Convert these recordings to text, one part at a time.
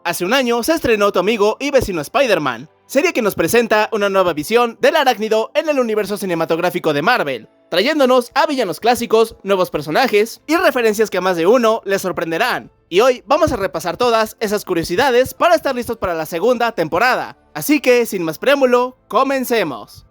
Hace un año se estrenó Tu amigo y vecino Spider-Man, serie que nos presenta una nueva visión del arácnido en el universo cinematográfico de Marvel, trayéndonos a villanos clásicos, nuevos personajes y referencias que a más de uno les sorprenderán. Y hoy vamos a repasar todas esas curiosidades para estar listos para la segunda temporada. Así que, sin más preámbulo, comencemos.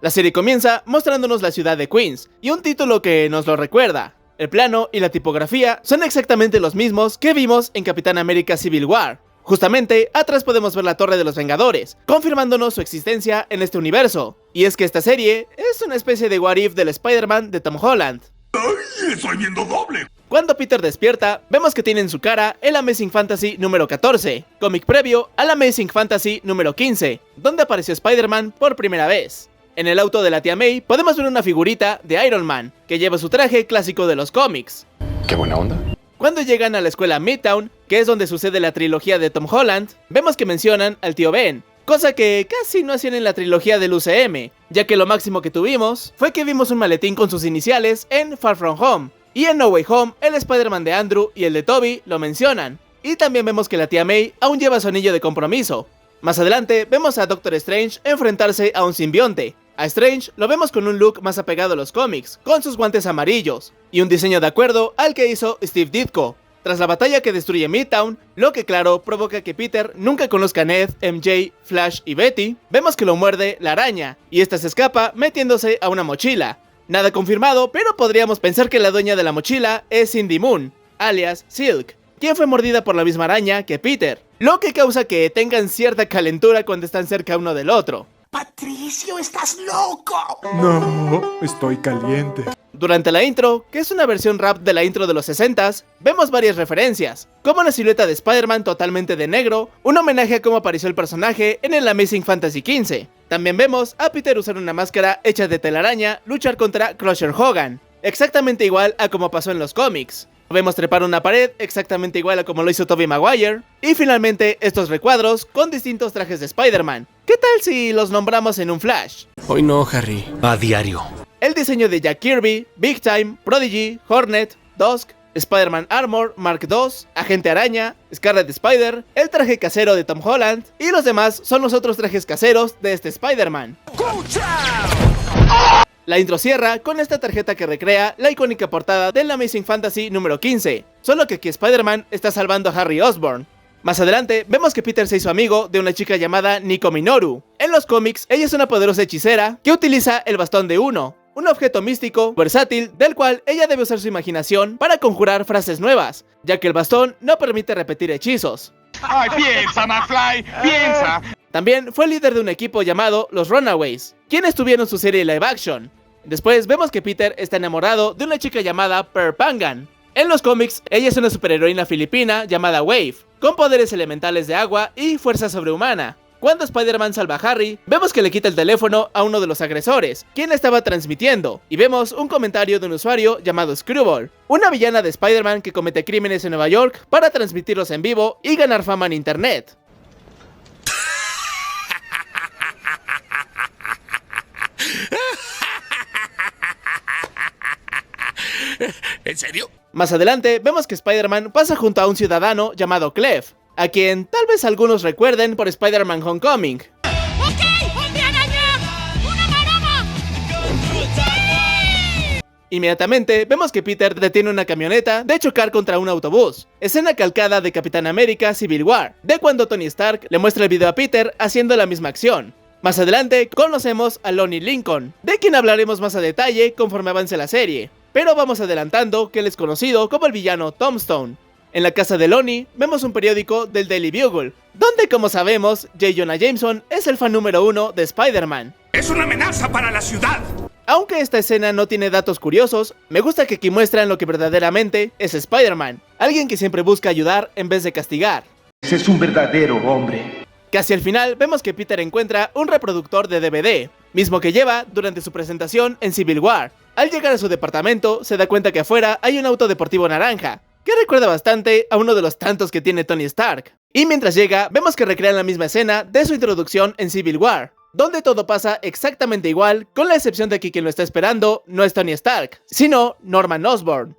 La serie comienza mostrándonos la ciudad de Queens, y un título que nos lo recuerda. El plano y la tipografía son exactamente los mismos que vimos en Capitán América Civil War. Justamente, atrás podemos ver la Torre de los Vengadores, confirmándonos su existencia en este universo. Y es que esta serie es una especie de what if del Spider-Man de Tom Holland. ¡Ay, estoy viendo doble! Cuando Peter despierta, vemos que tiene en su cara el Amazing Fantasy número 14, cómic previo al Amazing Fantasy número 15, donde apareció Spider-Man por primera vez. En el auto de la tía May podemos ver una figurita de Iron Man, que lleva su traje clásico de los cómics. ¡Qué buena onda! Cuando llegan a la escuela Midtown, que es donde sucede la trilogía de Tom Holland, vemos que mencionan al tío Ben, cosa que casi no hacían en la trilogía del UCM, ya que lo máximo que tuvimos fue que vimos un maletín con sus iniciales en Far From Home, y en No Way Home el Spider-Man de Andrew y el de Tobey lo mencionan, y también vemos que la tía May aún lleva su anillo de compromiso. Más adelante vemos a Doctor Strange enfrentarse a un simbionte. A Strange lo vemos con un look más apegado a los cómics, con sus guantes amarillos, y un diseño de acuerdo al que hizo Steve Ditko. Tras la batalla que destruye Midtown, lo que claro provoca que Peter nunca conozca a Ned, MJ, Flash y Betty, vemos que lo muerde la araña, y esta se escapa metiéndose a una mochila. Nada confirmado, pero podríamos pensar que la dueña de la mochila es Cindy Moon, alias Silk, quien fue mordida por la misma araña que Peter, lo que causa que tengan cierta calentura cuando están cerca uno del otro. ¡Patricio, estás loco! No, estoy caliente. Durante la intro, que es una versión rap de la intro de los 60s, vemos varias referencias, como la silueta de Spider-Man totalmente de negro, un homenaje a cómo apareció el personaje en el Amazing Fantasy XV. También vemos a Peter usar una máscara hecha de telaraña luchar contra Crusher Hogan, exactamente igual a como pasó en los cómics. Vemos trepar una pared exactamente igual a como lo hizo Tobey Maguire, y finalmente estos recuadros con distintos trajes de Spider-Man. ¿Qué tal si los nombramos en un flash? Hoy no, Harry. A diario. El diseño de Jack Kirby, Big Time, Prodigy, Hornet, Dusk, Spider-Man Armor, Mark II, Agente Araña, Scarlet Spider, el traje casero de Tom Holland, y los demás son los otros trajes caseros de este Spider-Man. La intro cierra con esta tarjeta que recrea la icónica portada del Amazing Fantasy número 15, solo que aquí Spider-Man está salvando a Harry Osborn. Más adelante, vemos que Peter se hizo amigo de una chica llamada Nico Minoru. En los cómics, ella es una poderosa hechicera que utiliza el bastón de Uno, un objeto místico, versátil, del cual ella debe usar su imaginación para conjurar frases nuevas, ya que el bastón no permite repetir hechizos. ¡Ay, piensa, McFly! ¡Piensa! También fue líder de un equipo llamado los Runaways, quienes tuvieron su serie live action. Después vemos que Peter está enamorado de una chica llamada Pearl Pangan. En los cómics, ella es una superheroína filipina llamada Wave, con poderes elementales de agua y fuerza sobrehumana. Cuando Spider-Man salva a Harry, vemos que le quita el teléfono a uno de los agresores, quien estaba transmitiendo, y vemos un comentario de un usuario llamado Screwball, una villana de Spider-Man que comete crímenes en Nueva York para transmitirlos en vivo y ganar fama en internet. ¿En serio? Más adelante, vemos que Spider-Man pasa junto a un ciudadano llamado Clef, a quien tal vez algunos recuerden por Spider-Man Homecoming. ¡Ok! ¡Hombre araña! ¡Una maroma! ¡Sí! Inmediatamente, vemos que Peter detiene una camioneta de chocar contra un autobús, escena calcada de Capitán América Civil War, de cuando Tony Stark le muestra el video a Peter haciendo la misma acción. Más adelante, conocemos a Lonnie Lincoln, de quien hablaremos más a detalle conforme avance la serie, pero vamos adelantando que él es conocido como el villano Tombstone. En la casa de Lonnie, vemos un periódico del Daily Bugle, donde como sabemos, J. Jonah Jameson es el fan número 1 de Spider-Man. ¡Es una amenaza para la ciudad! Aunque esta escena no tiene datos curiosos, me gusta que aquí muestran lo que verdaderamente es Spider-Man, alguien que siempre busca ayudar en vez de castigar. Ese es un verdadero hombre. Casi al final vemos que Peter encuentra un reproductor de DVD, mismo que lleva durante su presentación en Civil War. Al llegar a su departamento, se da cuenta que afuera hay un auto deportivo naranja, que recuerda bastante a uno de los tantos que tiene Tony Stark. Y mientras llega, vemos que recrean la misma escena de su introducción en Civil War. donde todo pasa exactamente igual, con la excepción de que quien lo está esperando no es Tony Stark, sino Norman Osborn.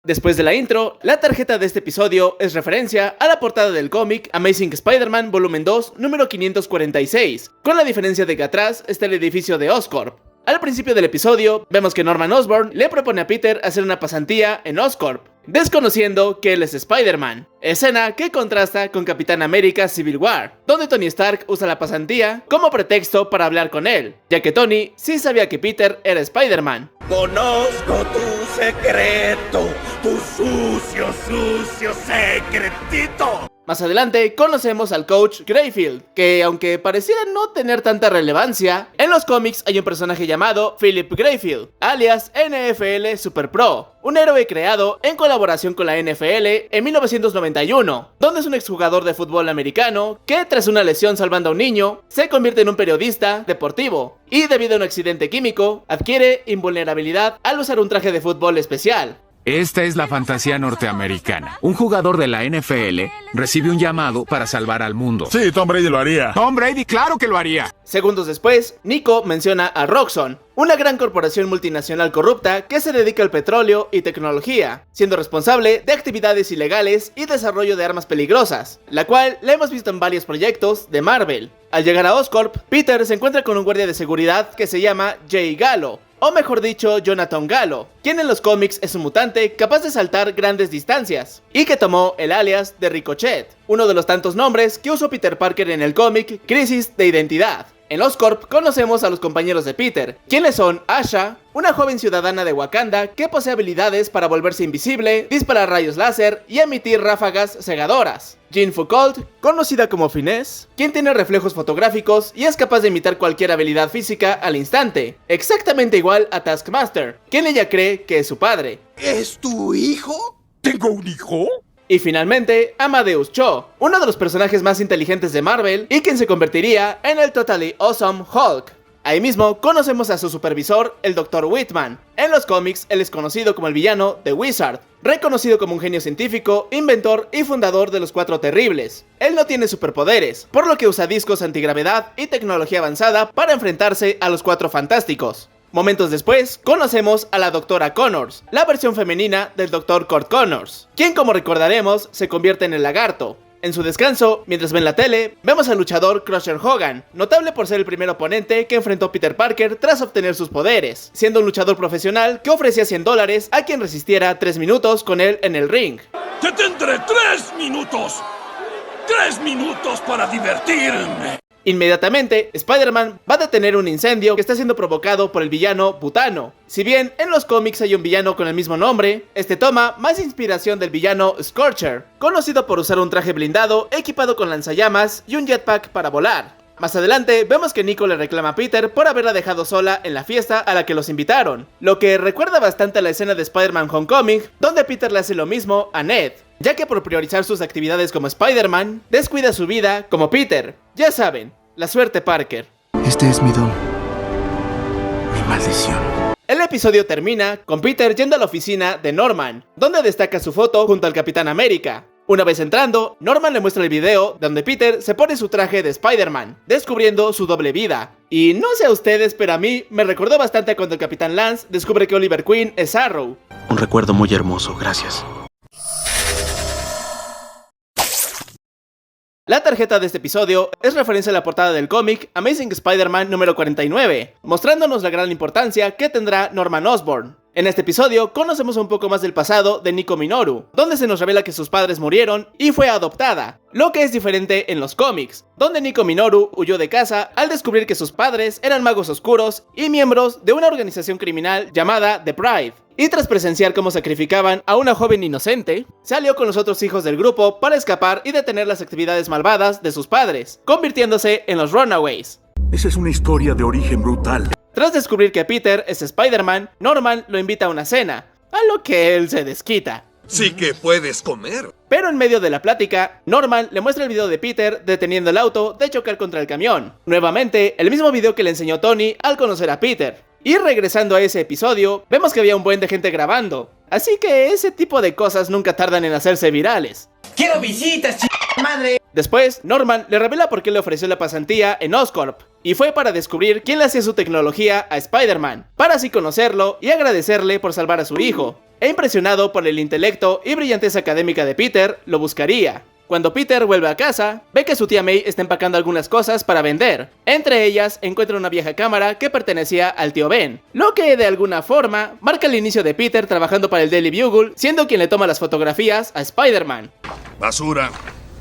Después de la intro, la tarjeta de este episodio es referencia a la portada del cómic Amazing Spider-Man Volumen 2, número 546, con la diferencia de que atrás está el edificio de Oscorp. Al principio del episodio, vemos que Norman Osborn le propone a Peter hacer una pasantía en Oscorp, desconociendo que él es Spider-Man, escena que contrasta con Capitán América Civil War, donde Tony Stark usa la pasantía como pretexto para hablar con él, ya que Tony sí sabía que Peter era Spider-Man. Conozco tu secreto, tu sucio, sucio secretito. Más adelante conocemos al Coach Grayfield, que aunque pareciera no tener tanta relevancia, en los cómics hay un personaje llamado Philip Grayfield, alias NFL Super Pro, un héroe creado en colaboración con la NFL en 1991, donde es un exjugador de fútbol americano que tras una lesión salvando a un niño, se convierte en un periodista deportivo y debido a un accidente químico, adquiere invulnerabilidad al usar un traje de fútbol especial. Esta es la fantasía norteamericana. Un jugador de la NFL recibe un llamado para salvar al mundo. Sí, Tom Brady lo haría. Tom Brady, claro que lo haría. Segundos después, Nico menciona a Roxxon, una gran corporación multinacional corrupta que se dedica al petróleo y tecnología, siendo responsable de actividades ilegales y desarrollo de armas peligrosas, la cual la hemos visto en varios proyectos de Marvel. Al llegar a Oscorp, Peter se encuentra con un guardia de seguridad que se llama Jay Gallo, o mejor dicho, Jonathan Gallo, quien en los cómics es un mutante capaz de saltar grandes distancias, y que tomó el alias de Ricochet, uno de los tantos nombres que usó Peter Parker en el cómic Crisis de Identidad. En Oscorp conocemos a los compañeros de Peter, quienes son Asha, una joven ciudadana de Wakanda que posee habilidades para volverse invisible, disparar rayos láser y emitir ráfagas cegadoras. Jean Foucault, conocida como Finesse, quien tiene reflejos fotográficos y es capaz de imitar cualquier habilidad física al instante, exactamente igual a Taskmaster, quien ella cree que es su padre. ¿Es tu hijo? ¿Tengo un hijo? Y finalmente, Amadeus Cho, uno de los personajes más inteligentes de Marvel y quien se convertiría en el Totally Awesome Hulk. Ahí mismo conocemos a su supervisor, el Dr. Whitman. En los cómics, él es conocido como el villano The Wizard, reconocido como un genio científico, inventor y fundador de los Cuatro Terribles. Él no tiene superpoderes, por lo que usa discos antigravedad y tecnología avanzada para enfrentarse a los Cuatro Fantásticos. Momentos después, conocemos a la Dra. Connors, la versión femenina del Dr. Curt Connors, quien como recordaremos, se convierte en el lagarto. En su descanso, mientras ven la tele, vemos al luchador Crusher Hogan, notable por ser el primer oponente que enfrentó Peter Parker tras obtener sus poderes, siendo un luchador profesional que ofrecía $100 a quien resistiera 3 minutos con él en el ring. ¡Te tendré 3 minutos! ¡3 minutos para divertirme! Inmediatamente, Spider-Man va a detener un incendio que está siendo provocado por el villano Butano. Si bien en los cómics hay un villano con el mismo nombre, este toma más inspiración del villano Scorcher, conocido por usar un traje blindado equipado con lanzallamas y un jetpack para volar. Más adelante, vemos que Nico le reclama a Peter por haberla dejado sola en la fiesta a la que los invitaron, lo que recuerda bastante a la escena de Spider-Man Homecoming, donde Peter le hace lo mismo a Ned, ya que por priorizar sus actividades como Spider-Man, descuida su vida como Peter. Ya saben, la suerte Parker. Este es mi don. Mi maldición. El episodio termina con Peter yendo a la oficina de Norman, donde destaca su foto junto al Capitán América. Una vez entrando, Norman le muestra el video donde Peter se pone su traje de Spider-Man, descubriendo su doble vida. Y no sé a ustedes, pero a mí me recordó bastante a cuando el Capitán Lance descubre que Oliver Queen es Arrow. Un recuerdo muy hermoso, gracias. La tarjeta de este episodio es referencia a la portada del cómic Amazing Spider-Man número 49, mostrándonos la gran importancia que tendrá Norman Osborn. En este episodio conocemos un poco más del pasado de Nico Minoru, donde se nos revela que sus padres murieron y fue adoptada, lo que es diferente en los cómics, donde Nico Minoru huyó de casa al descubrir que sus padres eran magos oscuros y miembros de una organización criminal llamada The Pride. Y tras presenciar cómo sacrificaban a una joven inocente, salió con los otros hijos del grupo para escapar y detener las actividades malvadas de sus padres, convirtiéndose en los Runaways. Esa es una historia de origen brutal. Tras descubrir que Peter es Spider-Man, Norman lo invita a una cena, a lo que él se desquita. Sí que puedes comer. Pero en medio de la plática, Norman le muestra el video de Peter deteniendo el auto de chocar contra el camión. Nuevamente, el mismo video que le enseñó Tony al conocer a Peter. Y regresando a ese episodio, vemos que había un buen de gente grabando. Así que ese tipo de cosas nunca tardan en hacerse virales. ¡Quiero visitas, madre! Después, Norman le revela por qué le ofreció la pasantía en Oscorp, y fue para descubrir quién le hacía su tecnología a Spider-Man, para así conocerlo y agradecerle por salvar a su hijo. E impresionado por el intelecto y brillantez académica de Peter, lo buscaría. Cuando Peter vuelve a casa, ve que su tía May está empacando algunas cosas para vender. Entre ellas, encuentra una vieja cámara que pertenecía al tío Ben, lo que de alguna forma marca el inicio de Peter trabajando para el Daily Bugle, siendo quien le toma las fotografías a Spider-Man. Basura,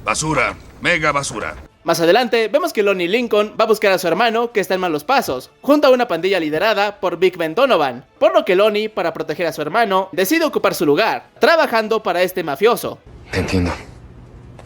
basura, mega basura. Más adelante, vemos que Lonnie Lincoln va a buscar a su hermano, que está en malos pasos, junto a una pandilla liderada por Big Ben Donovan, por lo que Lonnie, para proteger a su hermano, decide ocupar su lugar, trabajando para este mafioso. Te entiendo.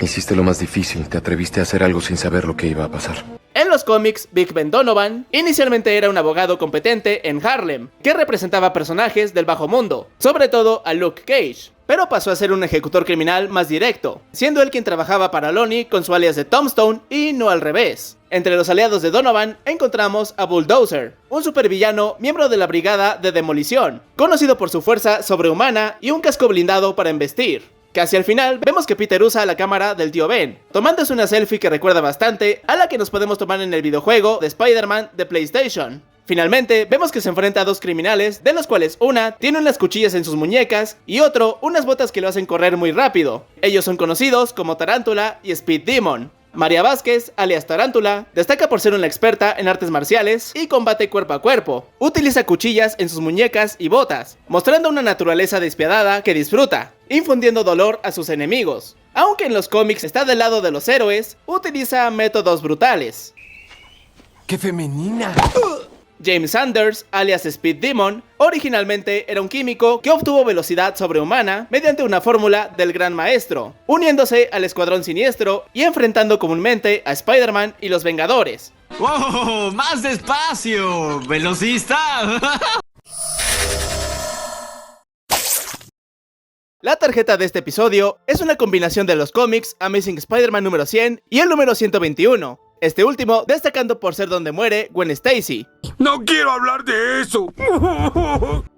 Hiciste lo más difícil, te atreviste a hacer algo sin saber lo que iba a pasar. En los cómics, Big Ben Donovan inicialmente era un abogado competente en Harlem, que representaba personajes del bajo mundo, sobre todo a Luke Cage, pero pasó a ser un ejecutor criminal más directo, siendo él quien trabajaba para Lonnie con su alias de Tombstone y no al revés. Entre los aliados de Donovan encontramos a Bulldozer, un supervillano miembro de la Brigada de Demolición, conocido por su fuerza sobrehumana y un casco blindado para embestir. Casi al final, vemos que Peter usa la cámara del tío Ben, tomándose una selfie que recuerda bastante a la que nos podemos tomar en el videojuego de Spider-Man de PlayStation. Finalmente, vemos que se enfrenta a dos criminales, de los cuales una tiene unas cuchillas en sus muñecas y otro unas botas que lo hacen correr muy rápido. Ellos son conocidos como Tarántula y Speed Demon. María Vázquez, alias Tarántula, destaca por ser una experta en artes marciales y combate cuerpo a cuerpo. Utiliza cuchillas en sus muñecas y botas, mostrando una naturaleza despiadada que disfruta, infundiendo dolor a sus enemigos. Aunque en los cómics está del lado de los héroes, utiliza métodos brutales. ¡Qué femenina! James Sanders, alias Speed Demon, originalmente era un químico que obtuvo velocidad sobrehumana mediante una fórmula del Gran Maestro, uniéndose al Escuadrón Siniestro y enfrentando comúnmente a Spider-Man y los Vengadores. ¡Wow! ¡Más despacio! ¡Velocista! La tarjeta de este episodio es una combinación de los cómics Amazing Spider-Man número 100 y el número 121. Este último destacando por ser donde muere Gwen Stacy. ¡No quiero hablar de eso!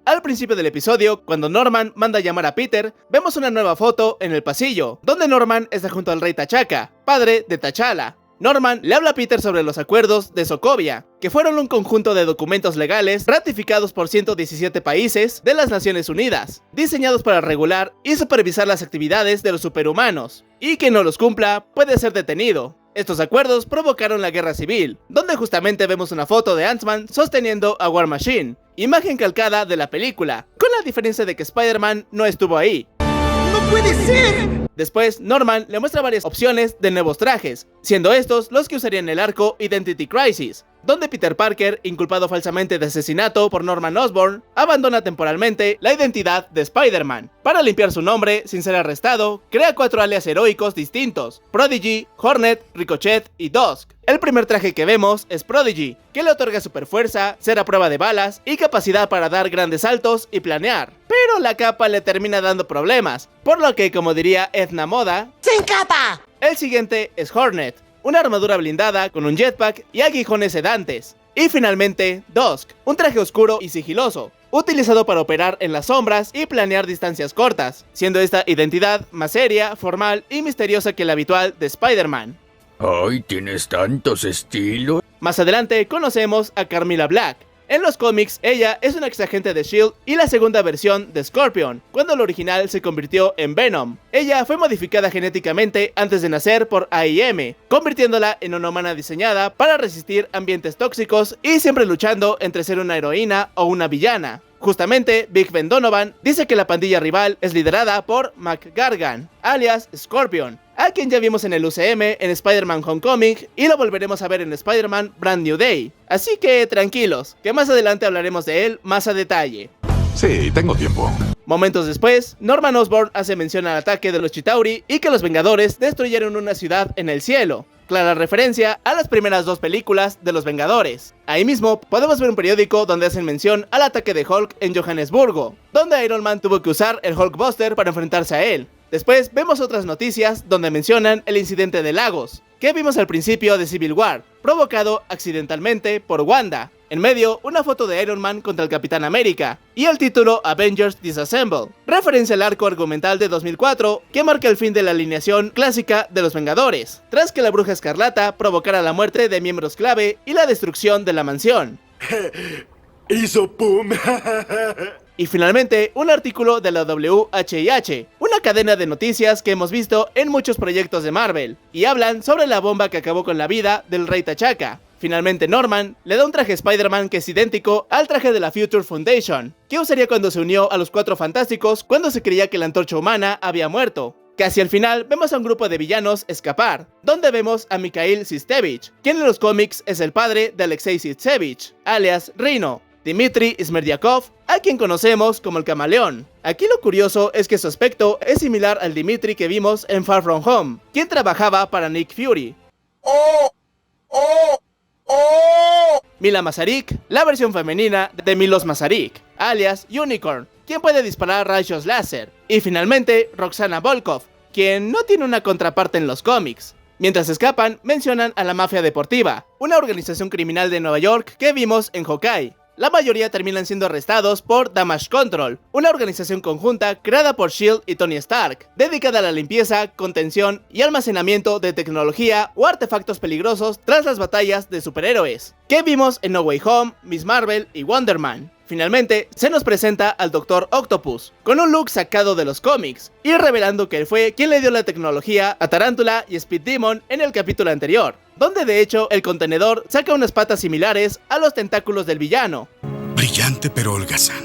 Al principio del episodio, cuando Norman manda a llamar a Peter, vemos una nueva foto en el pasillo, donde Norman está junto al rey T'Chaka, padre de T'Challa. Norman le habla a Peter sobre los acuerdos de Sokovia, que fueron un conjunto de documentos legales ratificados por 117 países de las Naciones Unidas, diseñados para regular y supervisar las actividades de los superhumanos, y quien no los cumpla puede ser detenido. Estos acuerdos provocaron la guerra civil, donde justamente vemos una foto de Ant-Man sosteniendo a War Machine, imagen calcada de la película, con la diferencia de que Spider-Man no estuvo ahí. ¡No puede ser! Después, Norman le muestra varias opciones de nuevos trajes, siendo estos los que usarían el arco Identity Crisis, donde Peter Parker, inculpado falsamente de asesinato por Norman Osborn, abandona temporalmente la identidad de Spider-Man. Para limpiar su nombre sin ser arrestado, crea 4 alias heroicos distintos: Prodigy, Hornet, Ricochet y Dusk. El primer traje que vemos es Prodigy, que le otorga superfuerza, ser a prueba de balas y capacidad para dar grandes saltos y planear. Pero la capa le termina dando problemas, por lo que, como diría Edna Moda, ¡sin capa! El siguiente es Hornet, una armadura blindada con un jetpack y aguijones sedantes. Y finalmente, Dusk, un traje oscuro y sigiloso, utilizado para operar en las sombras y planear distancias cortas, siendo esta identidad más seria, formal y misteriosa que la habitual de Spider-Man. ¡Ay, tienes tantos estilos! Más adelante conocemos a Carmilla Black. En los cómics, ella es una exagente de S.H.I.E.L.D. y la segunda versión de Scorpion, cuando el original se convirtió en Venom. Ella fue modificada genéticamente antes de nacer por AIM, convirtiéndola en una humana diseñada para resistir ambientes tóxicos y siempre luchando entre ser una heroína o una villana. Justamente, Big Ben Donovan dice que la pandilla rival es liderada por Mac Gargan, alias Scorpion, a quien ya vimos en el UCM en Spider-Man Homecoming y lo volveremos a ver en Spider-Man Brand New Day. Así que tranquilos, que más adelante hablaremos de él más a detalle. Sí, tengo tiempo. Momentos después, Norman Osborn hace mención al ataque de los Chitauri y que los Vengadores destruyeron una ciudad en el cielo. Clara referencia a las primeras 2 películas de los Vengadores. Ahí mismo podemos ver un periódico donde hacen mención al ataque de Hulk en Johannesburgo, donde Iron Man tuvo que usar el Hulkbuster para enfrentarse a él. Después vemos otras noticias donde mencionan el incidente de Lagos, que vimos al principio de Civil War, provocado accidentalmente por Wanda. En medio, una foto de Iron Man contra el Capitán América y el título Avengers Disassemble, referencia al arco argumental de 2004 que marca el fin de la alineación clásica de los Vengadores, tras que la Bruja Escarlata provocara la muerte de miembros clave y la destrucción de la mansión. Hizo pum. Y finalmente, un artículo de la WHIH, una cadena de noticias que hemos visto en muchos proyectos de Marvel, y hablan sobre la bomba que acabó con la vida del Rey T'Chaka. Finalmente Norman le da un traje a Spider-Man que es idéntico al traje de la Future Foundation, que usaría cuando se unió a los Cuatro Fantásticos cuando se creía que la Antorcha Humana había muerto. Casi al final vemos a un grupo de villanos escapar, donde vemos a Mikhail Sistevich, quien en los cómics es el padre de Alexei Sistevich, alias Rhino, Dmitry Smerdyakov, a quien conocemos como el Camaleón. Aquí lo curioso es que su aspecto es similar al Dmitry que vimos en Far From Home, quien trabajaba para Nick Fury. Mila Masaryk, la versión femenina de Milos Masaryk, alias Unicorn, quien puede disparar rayos láser. Y finalmente, Roxana Volkov, quien no tiene una contraparte en los cómics. Mientras escapan, mencionan a la Mafia Deportiva, una organización criminal de Nueva York que vimos en Hawkeye. La mayoría terminan siendo arrestados por Damage Control, una organización conjunta creada por S.H.I.E.L.D. y Tony Stark, dedicada a la limpieza, contención y almacenamiento de tecnología o artefactos peligrosos tras las batallas de superhéroes, que vimos en No Way Home, Miss Marvel y Wonder Man. Finalmente, se nos presenta al Dr. Octopus, con un look sacado de los cómics, y revelando que él fue quien le dio la tecnología a Tarántula y Speed Demon en el capítulo anterior, donde de hecho el contenedor saca unas patas similares a los tentáculos del villano. Brillante pero holgazán.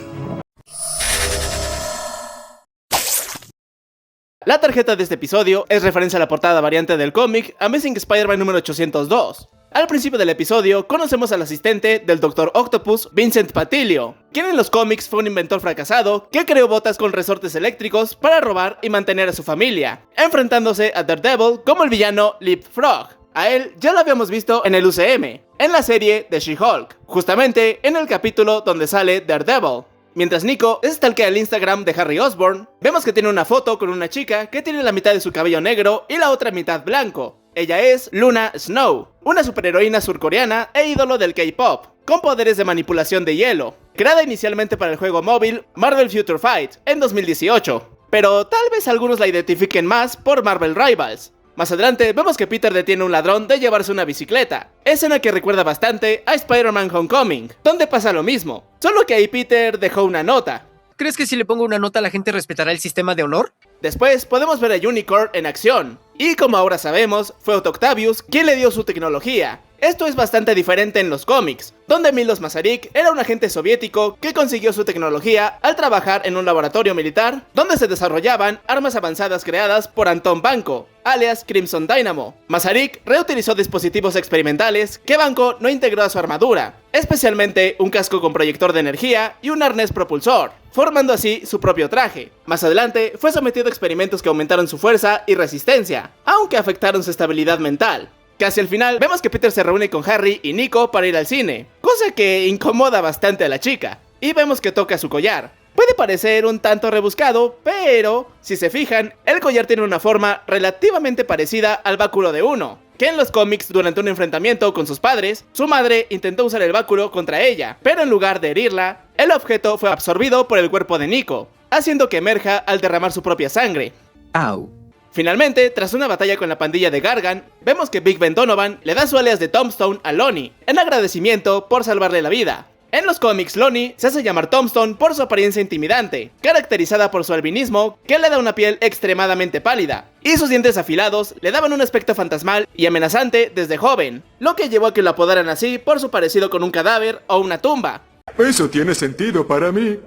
La tarjeta de este episodio es referencia a la portada variante del cómic Amazing Spider-Man número 802. Al principio del episodio conocemos al asistente del Dr. Octopus, Vincent Patilio, quien en los cómics fue un inventor fracasado que creó botas con resortes eléctricos para robar y mantener a su familia, enfrentándose a Daredevil como el villano Leapfrog. A él ya lo habíamos visto en el UCM, en la serie de She-Hulk, justamente en el capítulo donde sale Daredevil. Mientras Nico stalkea el Instagram de Harry Osborn, vemos que tiene una foto con una chica que tiene la mitad de su cabello negro y la otra mitad blanco. Ella es Luna Snow, una superheroína surcoreana e ídolo del K-pop, con poderes de manipulación de hielo, creada inicialmente para el juego móvil Marvel Future Fight en 2018, pero tal vez algunos la identifiquen más por Marvel Rivals. Más adelante vemos que Peter detiene a un ladrón de llevarse una bicicleta, escena que recuerda bastante a Spider-Man Homecoming, donde pasa lo mismo, solo que ahí Peter dejó una nota. ¿Crees que si le pongo una nota la gente respetará el sistema de honor? Después podemos ver a Unicorn en acción, y como ahora sabemos, fue Otto Octavius quien le dio su tecnología. Esto es bastante diferente en los cómics, donde Milos Masaryk era un agente soviético que consiguió su tecnología al trabajar en un laboratorio militar donde se desarrollaban armas avanzadas creadas por Anton Vanko, alias Crimson Dynamo. Masaryk reutilizó dispositivos experimentales que Vanko no integró a su armadura, especialmente un casco con proyector de energía y un arnés propulsor, formando así su propio traje. Más adelante fue sometido a experimentos que aumentaron su fuerza y resistencia, aunque afectaron su estabilidad mental. Casi al final vemos que Peter se reúne con Harry y Nico para ir al cine, cosa que incomoda bastante a la chica, y vemos que toca su collar. Puede parecer un tanto rebuscado, pero si se fijan, el collar tiene una forma relativamente parecida al báculo de Uno, que en los cómics durante un enfrentamiento con sus padres, su madre intentó usar el báculo contra ella, pero en lugar de herirla, el objeto fue absorbido por el cuerpo de Nico, haciendo que emerja al derramar su propia sangre. Au. Finalmente, tras una batalla con la pandilla de Gargan, vemos que Big Ben Donovan le da su alias de Tombstone a Lonnie, en agradecimiento por salvarle la vida. En los cómics, Lonnie se hace llamar Tombstone por su apariencia intimidante, caracterizada por su albinismo, que le da una piel extremadamente pálida, y sus dientes afilados le daban un aspecto fantasmal y amenazante desde joven, lo que llevó a que lo apodaran así por su parecido con un cadáver o una tumba. Eso tiene sentido para mí.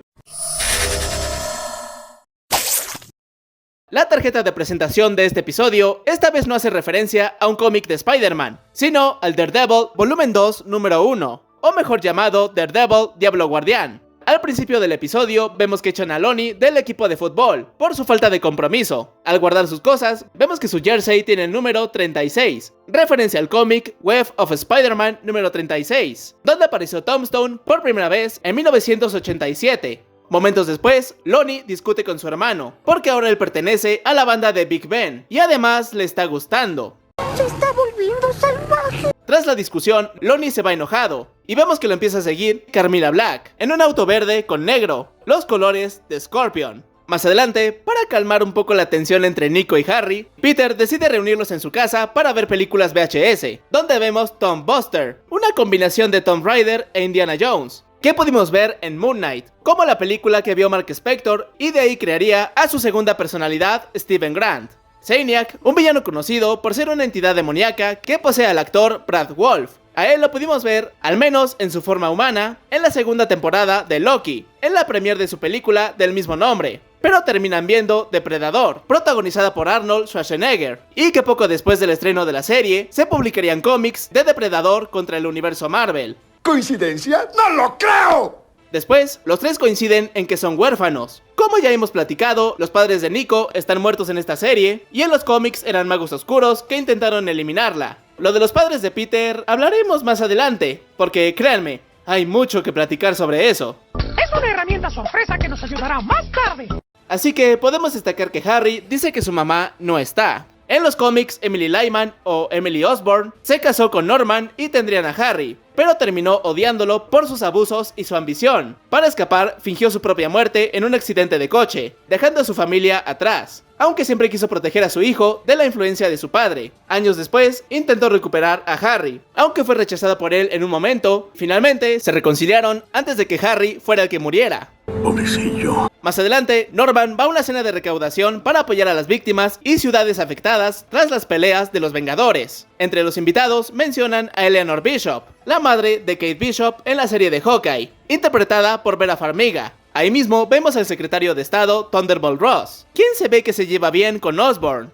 La tarjeta de presentación de este episodio esta vez no hace referencia a un cómic de Spider-Man, sino al Daredevil Volumen 2 número 1, o mejor llamado Daredevil Diablo Guardián. Al principio del episodio vemos que echan a Lonnie del equipo de fútbol por su falta de compromiso. Al guardar sus cosas, vemos que su jersey tiene el número 36, referencia al cómic Web of Spider-Man número 36, donde apareció Tombstone por primera vez en 1987. Momentos después, Lonnie discute con su hermano, porque ahora él pertenece a la banda de Big Ben, y además le está gustando. Se está volviendo viendo salvaje. Tras la discusión, Lonnie se va enojado, y vemos que lo empieza a seguir Carmilla Black, en un auto verde con negro, los colores de Scorpion. Más adelante, para calmar un poco la tensión entre Nico y Harry, Peter decide reunirlos en su casa para ver películas VHS, donde vemos Tom Buster, una combinación de Tomb Raider e Indiana Jones, que pudimos ver en Moon Knight, como la película que vio Mark Spector, y de ahí crearía a su segunda personalidad, Steven Grant. Zaniac, un villano conocido por ser una entidad demoníaca que posee al actor Brad Wolf. A él lo pudimos ver, al menos en su forma humana, en la segunda temporada de Loki, en la premiere de su película del mismo nombre. Pero terminan viendo Depredador, protagonizada por Arnold Schwarzenegger, y que poco después del estreno de la serie, se publicarían cómics de Depredador contra el universo Marvel. ¿Coincidencia? ¡No lo creo! Después, los tres coinciden en que son huérfanos. Como ya hemos platicado, los padres de Nico están muertos en esta serie, y en los cómics eran magos oscuros que intentaron eliminarla. Lo de los padres de Peter hablaremos más adelante, porque créanme, hay mucho que platicar sobre eso. Es una herramienta sorpresa que nos ayudará más tarde. Así que podemos destacar que Harry dice que su mamá no está. En los cómics, Emily Lyman o Emily Osborn se casó con Norman y tendrían a Harry, pero terminó odiándolo por sus abusos y su ambición. Para escapar, fingió su propia muerte en un accidente de coche, dejando a su familia atrás, aunque siempre quiso proteger a su hijo de la influencia de su padre. Años después, intentó recuperar a Harry, aunque fue rechazada por él en un momento. Finalmente, se reconciliaron antes de que Harry fuera el que muriera. Pobrecillo. Más adelante, Norman va a una cena de recaudación para apoyar a las víctimas y ciudades afectadas tras las peleas de los Vengadores. Entre los invitados mencionan a Eleanor Bishop, la madre de Kate Bishop en la serie de Hawkeye, interpretada por Vera Farmiga. Ahí mismo vemos al secretario de Estado Thunderbolt Ross, quien se ve que se lleva bien con Osborn.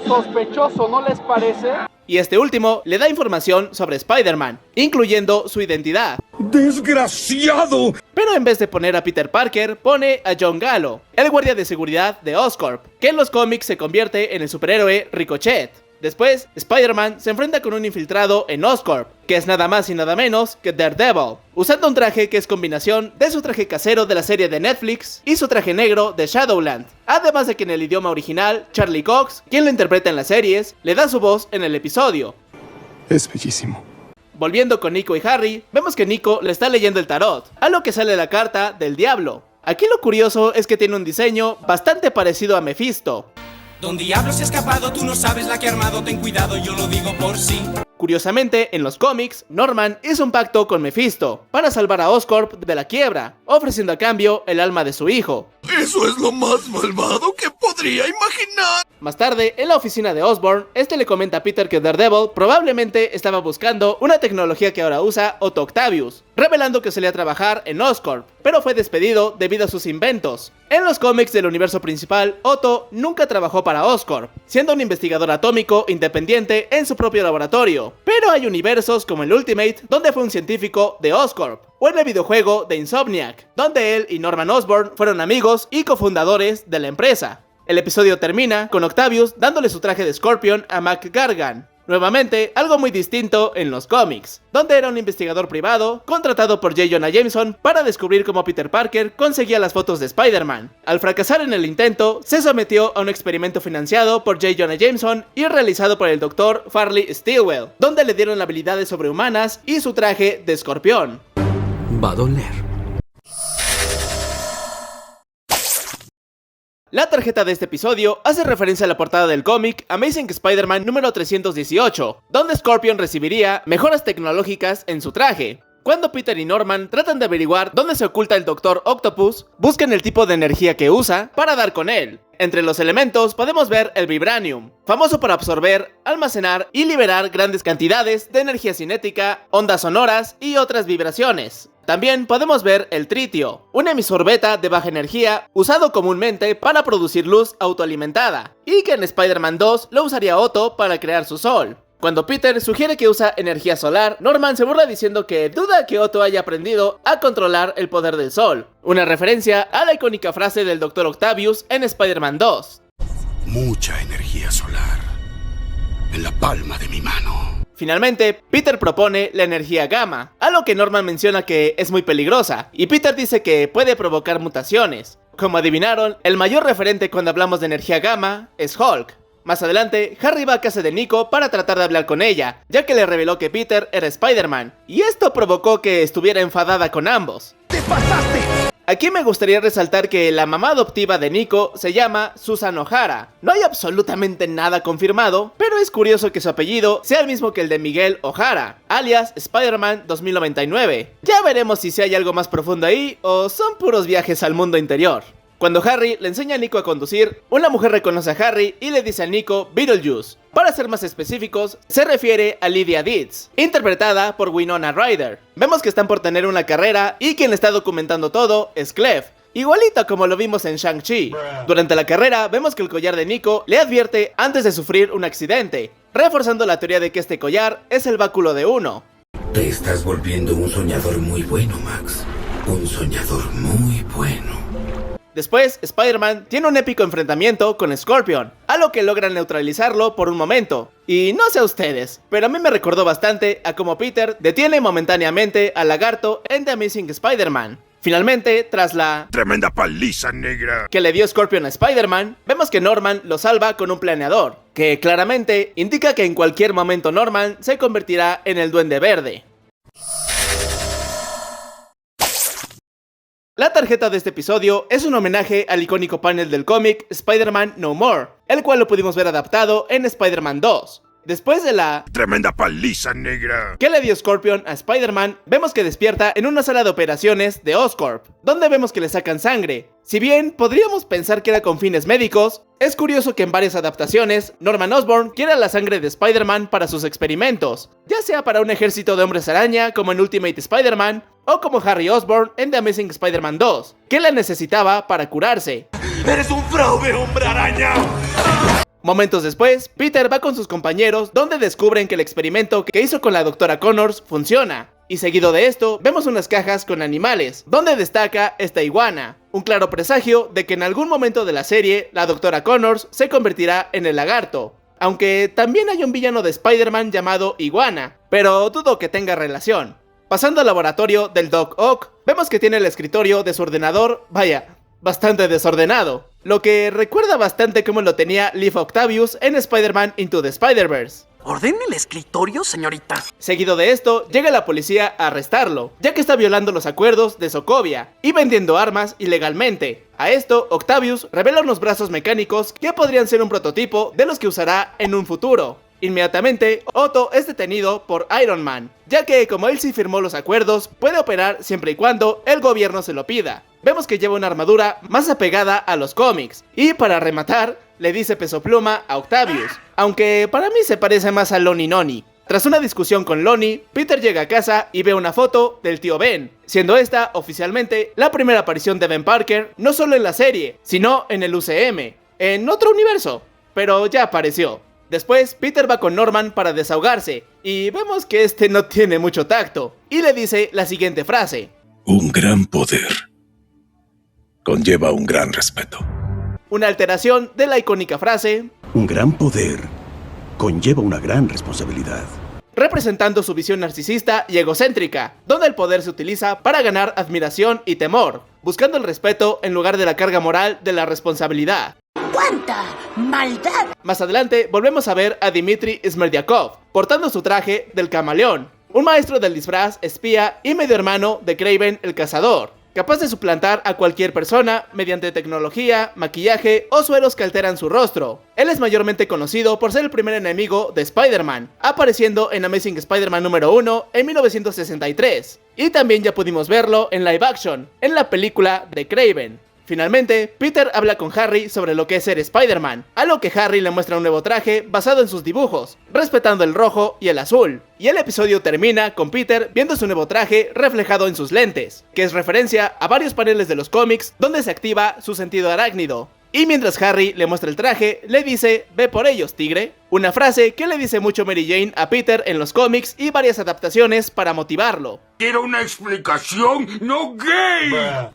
Sospechoso, ¿no les parece? Y este último le da información sobre Spider-Man, incluyendo su identidad. ¡Desgraciado! Pero en vez de poner a Peter Parker, pone a John Gallo, el guardia de seguridad de Oscorp, que en los cómics se convierte en el superhéroe Ricochet. Después, Spider-Man se enfrenta con un infiltrado en Oscorp, que es nada más y nada menos que Daredevil, usando un traje que es combinación de su traje casero de la serie de Netflix y su traje negro de Shadowland. Además de que en el idioma original, Charlie Cox, quien lo interpreta en las series, le da su voz en el episodio. Es bellísimo. Volviendo con Nico y Harry, vemos que Nico le está leyendo el tarot, a lo que sale la carta del diablo. Aquí lo curioso es que tiene un diseño bastante parecido a Mephisto. Don Diablo se ha escapado, tú no sabes la que ha armado, ten cuidado, yo lo digo por sí. Curiosamente, en los cómics, Norman hizo un pacto con Mephisto para salvar a Oscorp de la quiebra, ofreciendo a cambio el alma de su hijo. Eso es lo más malvado que podría imaginar. Más tarde, en la oficina de Osborn, este le comenta a Peter que Daredevil probablemente estaba buscando una tecnología que ahora usa Otto Octavius, revelando que solía trabajar en Oscorp, pero fue despedido debido a sus inventos. En los cómics del universo principal, Otto nunca trabajó para Oscorp, siendo un investigador atómico independiente en su propio laboratorio. Pero hay universos como el Ultimate, donde fue un científico de Oscorp, o en el videojuego de Insomniac, donde él y Norman Osborn fueron amigos y cofundadores de la empresa. El episodio termina con Octavius dándole su traje de Scorpion a Mac Gargan. Nuevamente, algo muy distinto en los cómics, donde era un investigador privado contratado por J. Jonah Jameson para descubrir cómo Peter Parker conseguía las fotos de Spider-Man. Al fracasar en el intento, se sometió a un experimento financiado por J. Jonah Jameson y realizado por el Dr. Farley Stillwell, donde le dieron habilidades sobrehumanas y su traje de escorpión. Va a doler. La tarjeta de este episodio hace referencia a la portada del cómic Amazing Spider-Man número 318, donde Scorpion recibiría mejoras tecnológicas en su traje. Cuando Peter y Norman tratan de averiguar dónde se oculta el Dr. Octopus, buscan el tipo de energía que usa para dar con él. Entre los elementos podemos ver el Vibranium, famoso por absorber, almacenar y liberar grandes cantidades de energía cinética, ondas sonoras y otras vibraciones. También podemos ver el Tritio, un emisor beta de baja energía usado comúnmente para producir luz autoalimentada, y que en Spider-Man 2 lo usaría Otto para crear su sol. Cuando Peter sugiere que usa energía solar, Norman se burla diciendo que duda que Otto haya aprendido a controlar el poder del sol, una referencia a la icónica frase del Dr. Octavius en Spider-Man 2. Mucha energía solar en la palma de mi mano. Finalmente, Peter propone la energía gamma, a lo que Norman menciona que es muy peligrosa, y Peter dice que puede provocar mutaciones. Como adivinaron, el mayor referente cuando hablamos de energía gamma es Hulk. Más adelante, Harry va a casa de Nico para tratar de hablar con ella, ya que le reveló que Peter era Spider-Man, y esto provocó que estuviera enfadada con ambos. ¡Te pasaste! Aquí me gustaría resaltar que la mamá adoptiva de Nico se llama Susan O'Hara. No hay absolutamente nada confirmado, pero es curioso que su apellido sea el mismo que el de Miguel O'Hara, alias Spider-Man 2099. Ya veremos si hay algo más profundo ahí o son puros viajes al mundo interior. Cuando Harry le enseña a Nico a conducir, una mujer reconoce a Harry y le dice a Nico Beetlejuice. Para ser más específicos, se refiere a Lydia Deetz, interpretada por Winona Ryder. Vemos que están por tener una carrera y quien está documentando todo es Clef, igualito como lo vimos en Shang-Chi. Durante la carrera, vemos que el collar de Nico le advierte antes de sufrir un accidente, reforzando la teoría de que este collar es el báculo de Uno. Te estás volviendo un soñador muy bueno, Max. Un soñador muy bueno. Después, Spider-Man tiene un épico enfrentamiento con Scorpion, a lo que logran neutralizarlo por un momento. Y no sé a ustedes, pero a mí me recordó bastante a cómo Peter detiene momentáneamente al Lagarto en The Amazing Spider-Man. Finalmente, tras la tremenda paliza negra que le dio Scorpion a Spider-Man, vemos que Norman lo salva con un planeador, que claramente indica que en cualquier momento Norman se convertirá en el Duende Verde. La tarjeta de este episodio es un homenaje al icónico panel del cómic Spider-Man No More, el cual lo pudimos ver adaptado en Spider-Man 2. Después de la tremenda paliza negra que le dio Scorpion a Spider-Man, vemos que despierta en una sala de operaciones de Oscorp, donde vemos que le sacan sangre. Si bien podríamos pensar que era con fines médicos, es curioso que en varias adaptaciones, Norman Osborn quiera la sangre de Spider-Man para sus experimentos, ya sea para un ejército de hombres araña como en Ultimate Spider-Man, o como Harry Osborn en The Amazing Spider-Man 2, que la necesitaba para curarse. ¡Eres un fraude, hombre araña! Momentos después, Peter va con sus compañeros donde descubren que el experimento que hizo con la Dra. Connors funciona. Y seguido de esto, vemos unas cajas con animales, donde destaca esta iguana. Un claro presagio de que en algún momento de la serie, la Dra. Connors se convertirá en el lagarto. Aunque también hay un villano de Spider-Man llamado Iguana, pero dudo que tenga relación. Pasando al laboratorio del Doc Ock, vemos que tiene el escritorio de su ordenador, vaya, bastante desordenado, lo que recuerda bastante como lo tenía Leaf Octavius en Spider-Man Into the Spider-Verse. ¿Ordene el escritorio, señorita? Seguido de esto, llega la policía a arrestarlo, ya que está violando los acuerdos de Sokovia y vendiendo armas ilegalmente. A esto, Octavius revela unos brazos mecánicos que podrían ser un prototipo de los que usará en un futuro. Inmediatamente, Otto es detenido por Iron Man, ya que como él sí firmó los acuerdos, puede operar siempre y cuando el gobierno se lo pida. Vemos que lleva una armadura más apegada a los cómics, y para rematar, le dice peso pluma a Octavius, aunque para mí se parece más a Lonnie Noni. Tras una discusión con Lonnie, Peter llega a casa y ve una foto del tío Ben, siendo esta oficialmente la primera aparición de Ben Parker, no solo en la serie, sino en el UCM, en otro universo, pero ya apareció. Después, Peter va con Norman para desahogarse, y vemos que este no tiene mucho tacto, y le dice la siguiente frase: un gran poder conlleva un gran respeto. Una alteración de la icónica frase: un gran poder conlleva una gran responsabilidad, representando su visión narcisista y egocéntrica, donde el poder se utiliza para ganar admiración y temor, buscando el respeto en lugar de la carga moral de la responsabilidad. ¡Cuánta maldad! Más adelante volvemos a ver a Dmitry Smerdyakov, portando su traje del camaleón, un maestro del disfraz, espía y medio hermano de Kraven el Cazador, capaz de suplantar a cualquier persona mediante tecnología, maquillaje o sueros que alteran su rostro. Él es mayormente conocido por ser el primer enemigo de Spider-Man, apareciendo en Amazing Spider-Man número 1 en 1963, y también ya pudimos verlo en live action, en la película de Kraven. Finalmente, Peter habla con Harry sobre lo que es ser Spider-Man, a lo que Harry le muestra un nuevo traje basado en sus dibujos, respetando el rojo y el azul. Y el episodio termina con Peter viendo su nuevo traje reflejado en sus lentes, que es referencia a varios paneles de los cómics donde se activa su sentido arácnido. Y mientras Harry le muestra el traje, le dice: "Ve por ellos, tigre", una frase que le dice mucho Mary Jane a Peter en los cómics y varias adaptaciones para motivarlo. Quiero una explicación, no gay.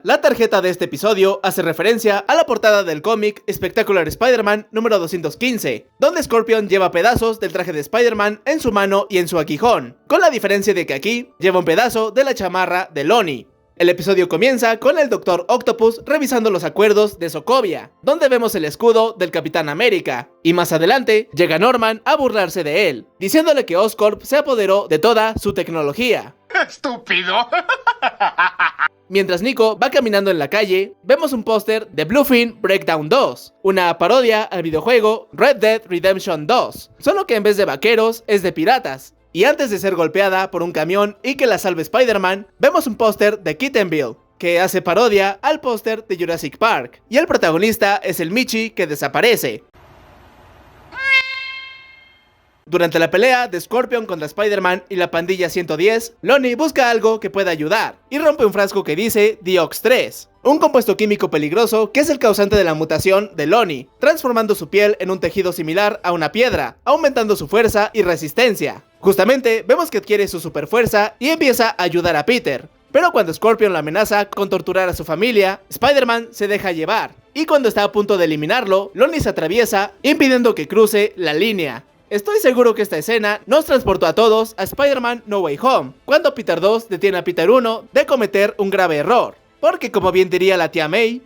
La tarjeta de este episodio hace referencia a la portada del cómic Spectacular Spider-Man número 215, donde Scorpion lleva pedazos del traje de Spider-Man en su mano y en su aguijón, con la diferencia de que aquí lleva un pedazo de la chamarra de Lonnie. El episodio comienza con el Dr. Octopus revisando los acuerdos de Sokovia, donde vemos el escudo del Capitán América, y más adelante llega Norman a burlarse de él, diciéndole que Oscorp se apoderó de toda su tecnología. ¡Estúpido! Mientras Nico va caminando en la calle, vemos un póster de Bluefin Breakdown 2, una parodia al videojuego Red Dead Redemption 2, solo que en vez de vaqueros es de piratas. Y antes de ser golpeada por un camión y que la salve Spider-Man, vemos un póster de Kittenville, que hace parodia al póster de Jurassic Park, y el protagonista es el Michi que desaparece. Durante la pelea de Scorpion contra Spider-Man y la pandilla 110, Lonnie busca algo que pueda ayudar, y rompe un frasco que dice Diox 3, un compuesto químico peligroso que es el causante de la mutación de Lonnie, transformando su piel en un tejido similar a una piedra, aumentando su fuerza y resistencia. Justamente vemos que adquiere su super fuerza y empieza a ayudar a Peter, pero cuando Scorpion la amenaza con torturar a su familia, Spider-Man se deja llevar, y cuando está a punto de eliminarlo, Lonnie se atraviesa, impidiendo que cruce la línea. Estoy seguro que esta escena nos transportó a todos a Spider-Man No Way Home, cuando Peter 2 detiene a Peter 1 de cometer un grave error, porque como bien diría la tía May,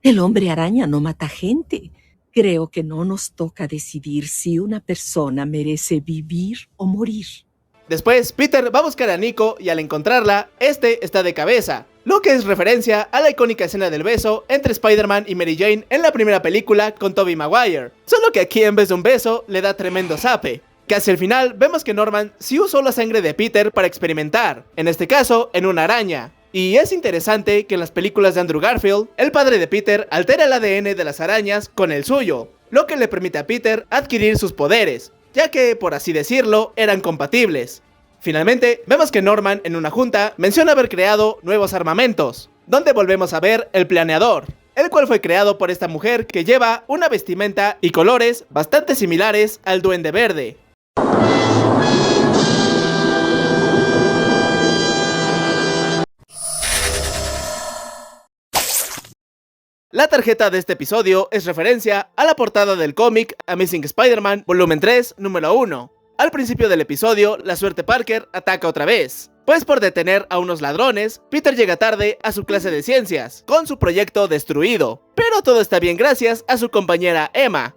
el hombre araña no mata gente. Creo que no nos toca decidir si una persona merece vivir o morir. Después, Peter va a buscar a Nico y al encontrarla, este está de cabeza, lo que es referencia a la icónica escena del beso entre Spider-Man y Mary Jane en la primera película con Tobey Maguire, solo que aquí en vez de un beso le da tremendo zape. Casi al final vemos que Norman sí usó la sangre de Peter para experimentar, en este caso en una araña. Y es interesante que en las películas de Andrew Garfield, el padre de Peter altera el ADN de las arañas con el suyo, lo que le permite a Peter adquirir sus poderes, ya que, por así decirlo, eran compatibles. Finalmente, vemos que Norman en una junta menciona haber creado nuevos armamentos, donde volvemos a ver el planeador, el cual fue creado por esta mujer que lleva una vestimenta y colores bastante similares al Duende Verde. La tarjeta de este episodio es referencia a la portada del cómic Amazing Spider-Man Volumen 3, número 1. Al principio del episodio, la suerte Parker ataca otra vez, pues por detener a unos ladrones, Peter llega tarde a su clase de ciencias, con su proyecto destruido. Pero todo está bien gracias a su compañera Emma.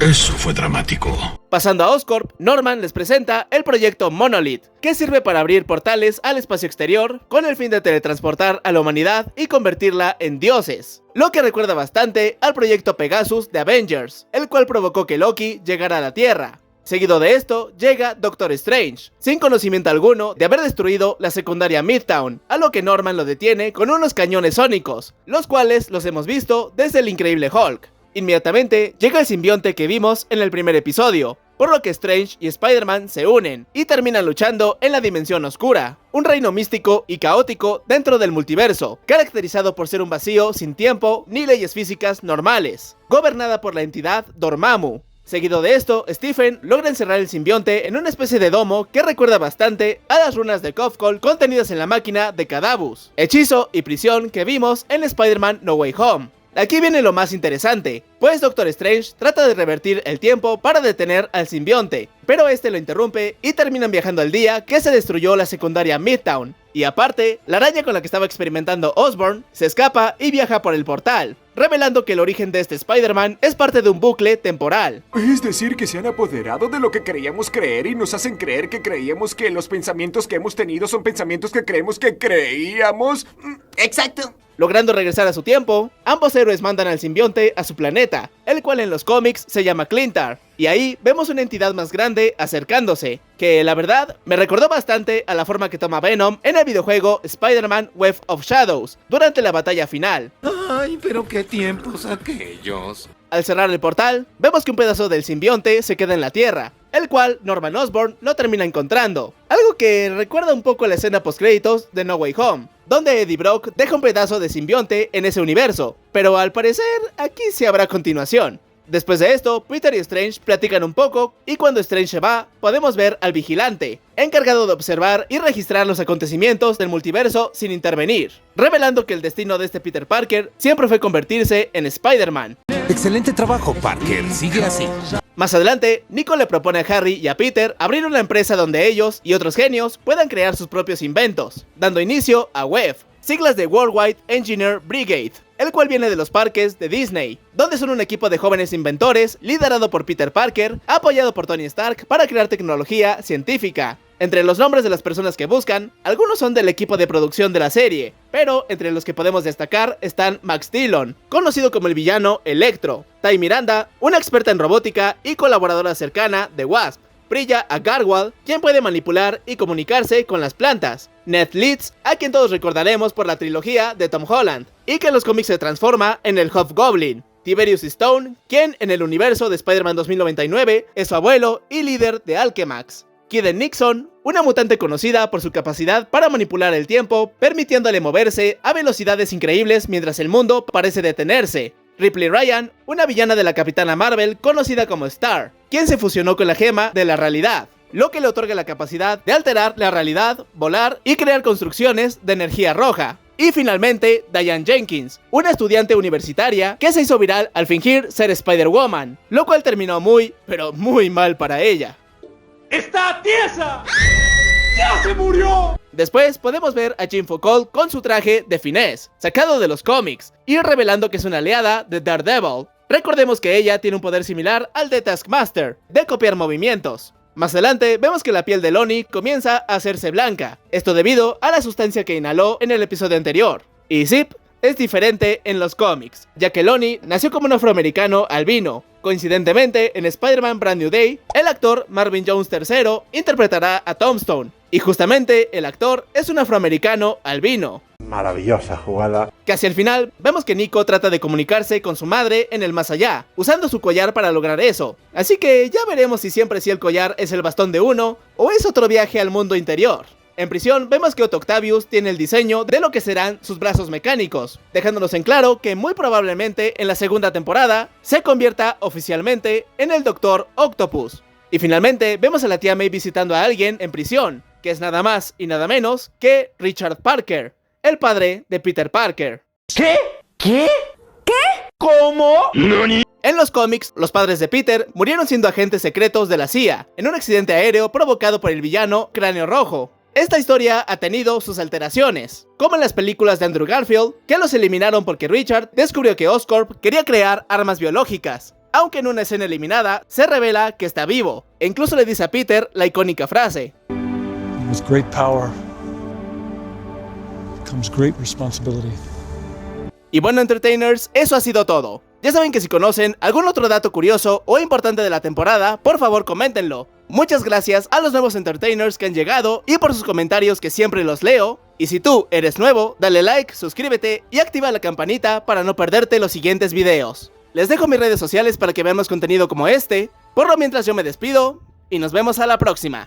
Eso fue dramático. Pasando a Oscorp, Norman les presenta el proyecto Monolith, que sirve para abrir portales al espacio exterior con el fin de teletransportar a la humanidad y convertirla en dioses, lo que recuerda bastante al proyecto Pegasus de Avengers, el cual provocó que Loki llegara a la Tierra. Seguido de esto, llega Doctor Strange, sin conocimiento alguno de haber destruido la secundaria Midtown, a lo que Norman lo detiene con unos cañones sónicos, los cuales los hemos visto desde el Increíble Hulk. Inmediatamente llega el simbionte que vimos en el primer episodio, por lo que Strange y Spider-Man se unen y terminan luchando en la Dimensión Oscura, un reino místico y caótico dentro del multiverso, caracterizado por ser un vacío sin tiempo ni leyes físicas normales, gobernada por la entidad Dormammu. Seguido de esto, Stephen logra encerrar el simbionte en una especie de domo que recuerda bastante a las runas de Kofkol contenidas en la máquina de Cadabus, hechizo y prisión que vimos en Spider-Man No Way Home. Aquí viene lo más interesante, pues Doctor Strange trata de revertir el tiempo para detener al simbionte, pero este lo interrumpe y terminan viajando al día que se destruyó la secundaria Midtown. Y aparte, la araña con la que estaba experimentando Osborn se escapa y viaja por el portal, revelando que el origen de este Spider-Man es parte de un bucle temporal. Es decir, que se han apoderado de lo que creíamos creer y nos hacen creer que creíamos que los pensamientos que hemos tenido son pensamientos que creemos que creíamos. Exacto. Logrando regresar a su tiempo, ambos héroes mandan al simbionte a su planeta, el cual en los cómics se llama Clintar, y ahí vemos una entidad más grande acercándose, que la verdad me recordó bastante a la forma que toma Venom en el videojuego Spider-Man Web of Shadows, durante la batalla final. Ay, pero qué tiempos aquellos. Al cerrar el portal, vemos que un pedazo del simbionte se queda en la Tierra, el cual Norman Osborn lo termina encontrando, algo que recuerda un poco a la escena postcréditos de No Way Home, donde Eddie Brock deja un pedazo de simbionte en ese universo, pero al parecer aquí sí habrá continuación. Después de esto, Peter y Strange platican un poco, y cuando Strange se va, podemos ver al vigilante, encargado de observar y registrar los acontecimientos del multiverso sin intervenir, revelando que el destino de este Peter Parker siempre fue convertirse en Spider-Man. Excelente trabajo, Parker, sigue así. Más adelante, Nico le propone a Harry y a Peter abrir una empresa donde ellos y otros genios puedan crear sus propios inventos, dando inicio a Web, siglas de Worldwide Engineer Brigade, el cual viene de los parques de Disney, donde son un equipo de jóvenes inventores liderado por Peter Parker, apoyado por Tony Stark para crear tecnología científica. Entre los nombres de las personas que buscan, algunos son del equipo de producción de la serie, pero entre los que podemos destacar están Max Dillon, conocido como el villano Electro, Ty Miranda, una experta en robótica y colaboradora cercana de Wasp, Priya Agarwal, quien puede manipular y comunicarse con las plantas, Ned Leeds, a quien todos recordaremos por la trilogía de Tom Holland, y que en los cómics se transforma en el Hobgoblin, Tiberius Stone, quien en el universo de Spider-Man 2099 es su abuelo y líder de Alchemax, Kiden Nixon, una mutante conocida por su capacidad para manipular el tiempo, permitiéndole moverse a velocidades increíbles mientras el mundo parece detenerse. Ripley Ryan, una villana de la Capitana Marvel conocida como Star, quien se fusionó con la gema de la realidad, lo que le otorga la capacidad de alterar la realidad, volar y crear construcciones de energía roja. Y finalmente, Diane Jenkins, una estudiante universitaria que se hizo viral al fingir ser Spider-Woman, lo cual terminó muy, pero muy mal para ella. ¡Está tiesa! ¡Ya se murió! Después podemos ver a Jean Foucault con su traje de Finesse, sacado de los cómics, y revelando que es una aliada de Daredevil. Recordemos que ella tiene un poder similar al de Taskmaster, de copiar movimientos. Más adelante vemos que la piel de Lonnie comienza a hacerse blanca, esto debido a la sustancia que inhaló en el episodio anterior. Y Zip es diferente en los cómics, ya que Lonnie nació como un afroamericano albino. Coincidentemente, en Spider-Man Brand New Day, el actor Marvin Jones III interpretará a Tombstone, y justamente el actor es un afroamericano albino. Maravillosa jugada. Casi al final, vemos que Nico trata de comunicarse con su madre en el más allá, usando su collar para lograr eso. Así que ya veremos si el collar es el bastón de uno, o es otro viaje al mundo interior. En prisión, vemos que Otto Octavius tiene el diseño de lo que serán sus brazos mecánicos, dejándonos en claro que muy probablemente en la segunda temporada se convierta oficialmente en el Dr. Octopus. Y finalmente, vemos a la tía May visitando a alguien en prisión, que es nada más y nada menos que Richard Parker, el padre de Peter Parker. ¿Qué? ¿Qué? ¿Qué? ¿Cómo? ¿Nani? En los cómics, los padres de Peter murieron siendo agentes secretos de la CIA, en un accidente aéreo provocado por el villano Cráneo Rojo. Esta historia ha tenido sus alteraciones, como en las películas de Andrew Garfield, que los eliminaron porque Richard descubrió que Oscorp quería crear armas biológicas, aunque en una escena eliminada se revela que está vivo, e incluso le dice a Peter la icónica frase: "With great power comes great responsibility". Y bueno, entertainers, eso ha sido todo. Ya saben que si conocen algún otro dato curioso o importante de la temporada, por favor coméntenlo. Muchas gracias a los nuevos entertainers que han llegado y por sus comentarios que siempre los leo. Y si tú eres nuevo, dale like, suscríbete y activa la campanita para no perderte los siguientes videos. Les dejo mis redes sociales para que vean más contenido como este. Por lo mientras yo me despido y nos vemos a la próxima.